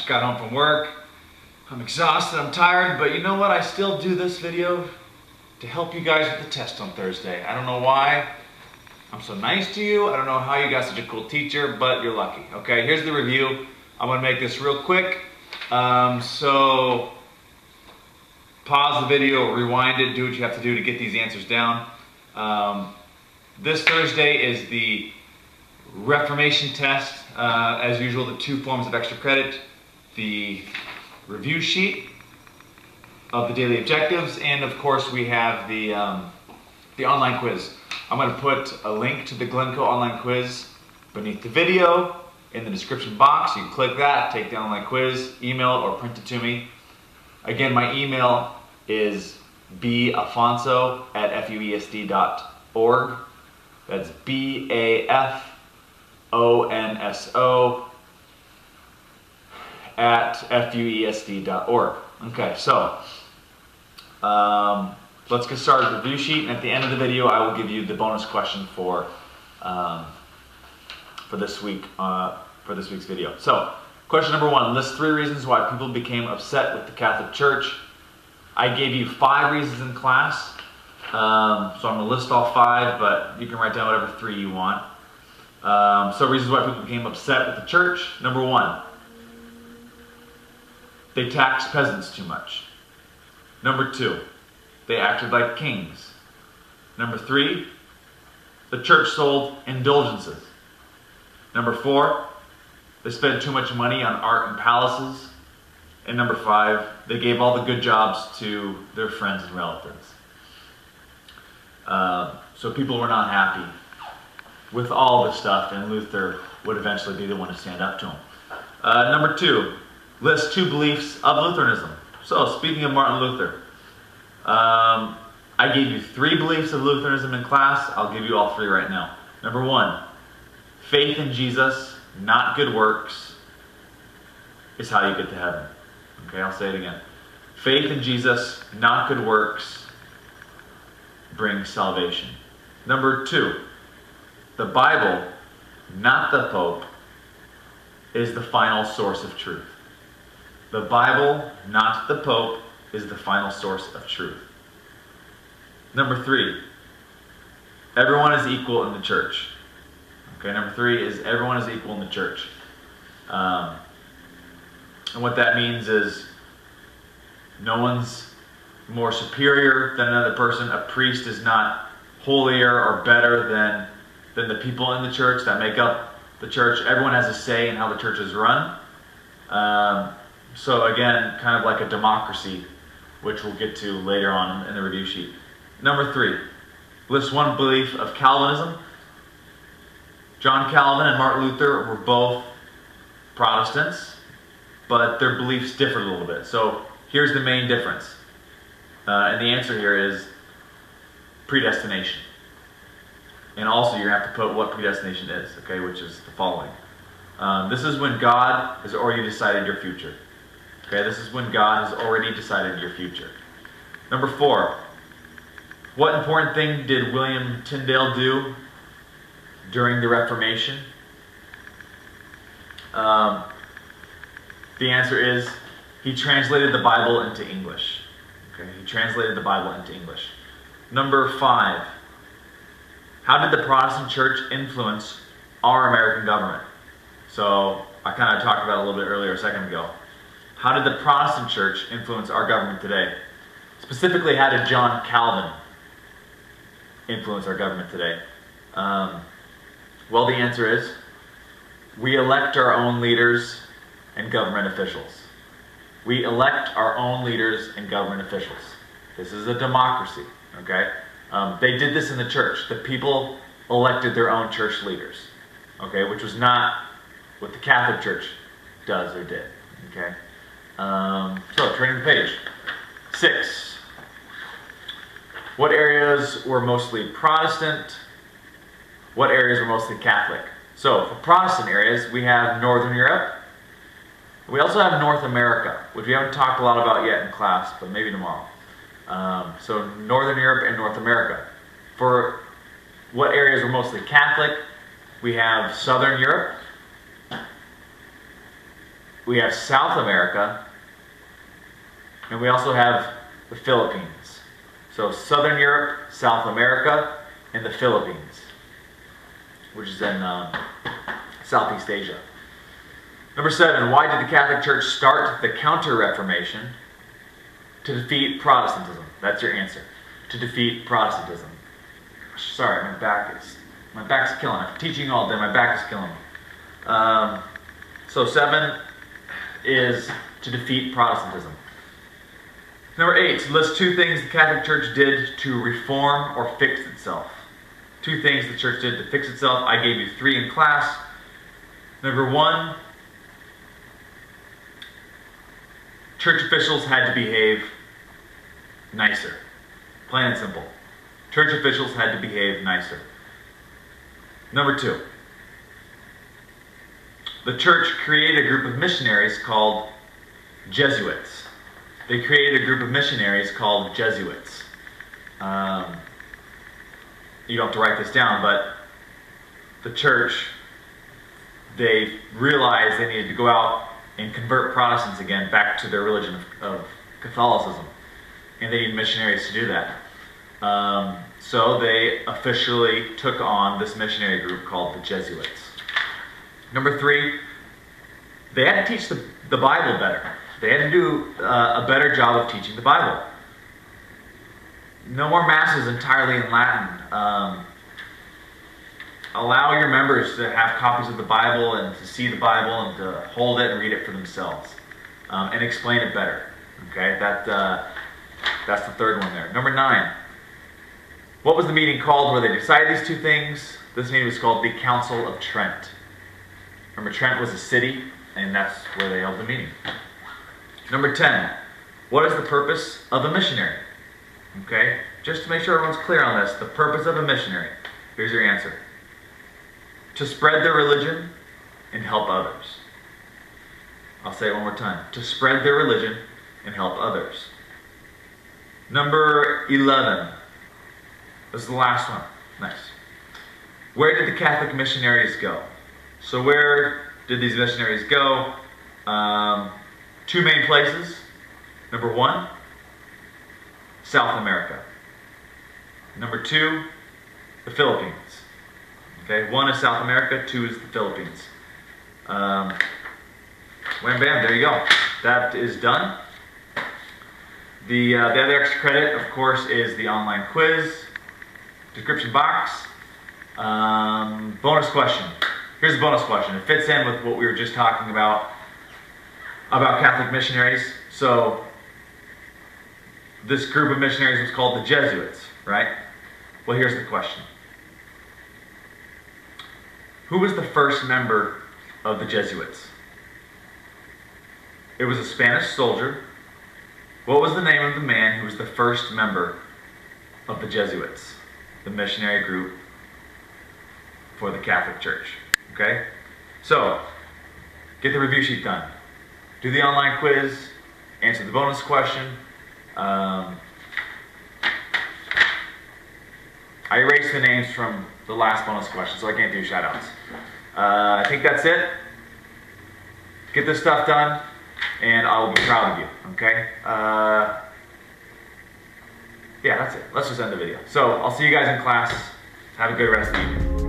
just got home from work. I'm exhausted, I'm tired, but you know what? I still do this video to help you guys with the test on Thursday. I don't know why I'm so nice to you. I don't know how you got such a cool teacher, but you're lucky. Okay, here's the review. I'm gonna make this real quick. So pause the video, rewind it, do what you have to do to get these answers down. This Thursday is the Reformation test. As usual, the 2 forms of extra credit, the review sheet of the daily objectives, and of course we have the online quiz. I'm going to put a link to the Glencoe online quiz beneath the video in the description box. You can click that, take the online quiz, email it, or print it to me. Again, my email is bafonso@fuesd.org. That's BAFONSO@fuesd.org. Okay, so let's get started with the review sheet, and at the end of the video I will give you the bonus question for this week's video. So, question number 1, list 3 reasons why people became upset with the Catholic Church. I gave you 5 reasons in class, so I'm going to list all 5, but you can write down whatever 3 you want. So reasons why people became upset with the church. Number 1, they taxed peasants too much. Number 2, they acted like kings. Number 3, the church sold indulgences. Number 4, they spent too much money on art and palaces. And number 5, they gave all the good jobs to their friends and relatives. So people were not happy with all this stuff, and Luther would eventually be the one to stand up to him. Number 2, list 2 beliefs of Lutheranism. So speaking of Martin Luther, I gave you 3 beliefs of Lutheranism in class. I'll give you all 3 right now. Number 1, faith in Jesus, not good works, is how you get to heaven. Okay, I'll say it again. Faith in Jesus, not good works, brings salvation. Number 2, the Bible, not the Pope, is the final source of truth. The Bible, not the Pope, is the final source of truth. Number 3, everyone is equal in the church. Okay, number 3 is everyone is equal in the church. And what that means is no one's more superior than another person. A priest is not holier or better than the people in the church that make up the church. Everyone has a say in how the church is run. So again, kind of like a democracy, which we'll get to later on in the review sheet. Number 3, list 1 belief of Calvinism. John Calvin and Martin Luther were both Protestants, but their beliefs differed a little bit. So here's the main difference. And the answer here is predestination. And also you're going to have to put what predestination is, okay, which is the following. This is when God has already decided your future. Okay, this is when God has already decided your future. Number 4, what important thing did William Tyndale do during the Reformation? The answer is he translated the Bible into English. Okay, he translated the Bible into English. Number 5, how did the Protestant church influence our American government? So I kind of talked about it a little bit earlier, a second ago. How did the Protestant church influence our government today? Specifically, how did John Calvin influence our government today? Well, the answer is we elect our own leaders and government officials. We elect our own leaders and government officials. This is a democracy, okay? They did this in the church. The people elected their own church leaders, okay? Which was not what the Catholic Church does or did, okay? So, turning the page. 6. What areas were mostly Protestant? What areas were mostly Catholic? So, for Protestant areas, we have Northern Europe. We also have North America, which we haven't talked a lot about yet in class, but maybe tomorrow. So Northern Europe and North America. For what areas were mostly Catholic, we have Southern Europe, we have South America, and we also have the Philippines. So Southern Europe, South America, and the Philippines, which is in Southeast Asia. Number 7, why did the Catholic Church start the Counter-Reformation? To defeat Protestantism. That's your answer. To defeat Protestantism. Sorry, my back's killing me. I'm teaching all day, my back is killing me. So 7 is to defeat Protestantism. Number 8, list 2 things the Catholic Church did to reform or fix itself. 2 things the church did to fix itself. I gave you 3 in class. Number 1, church officials had to behave nicer. Plain and simple. Church officials had to behave nicer. Number 2, the church created a group of missionaries called Jesuits. They created a group of missionaries called Jesuits. You don't have to write this down, but the church, they realized they needed to go out and convert Protestants again back to their religion of Catholicism. And they need missionaries to do that. So they officially took on this missionary group called the Jesuits. Number 3, they had to teach the Bible better. They had to do a better job of teaching the Bible. No more masses entirely in Latin. Allow your members to have copies of the Bible and to see the Bible and to hold it and read it for themselves. And explain it better. Okay, that's the third one there. Number 9. What was the meeting called where they decided these 2 things? This meeting was called the Council of Trent. Remember, Trent was a city, and that's where they held the meeting. Number 10. What is the purpose of a missionary? Okay, just to make sure everyone's clear on this, the purpose of a missionary. Here's your answer. To spread their religion and help others. I'll say it one more time. To spread their religion and help others. Number 11. This is the last one. Nice. Where did the Catholic missionaries go? So where did these missionaries go? 2 main places. Number 1, South America. Number 2, the Philippines. Okay, 1 is South America, 2 is the Philippines. Wham bam, there you go. That is done. The other extra credit, of course, is the online quiz, description box, bonus question. Here's a bonus question. It fits in with what we were just talking about Catholic missionaries. So this group of missionaries was called the Jesuits, right? Well, here's the question. Who was the first member of the Jesuits? It was a Spanish soldier. What was the name of the man who was the first member of the Jesuits, the missionary group for the Catholic Church? Okay? So, get the review sheet done. Do the online quiz. Answer the bonus question. I erased the names from the last bonus question, so I can't do shout-outs. I think that's it. Get this stuff done, and I will be proud of you, okay? Yeah, that's it. Let's just end the video. So, I'll see you guys in class. Have a good rest of the evening.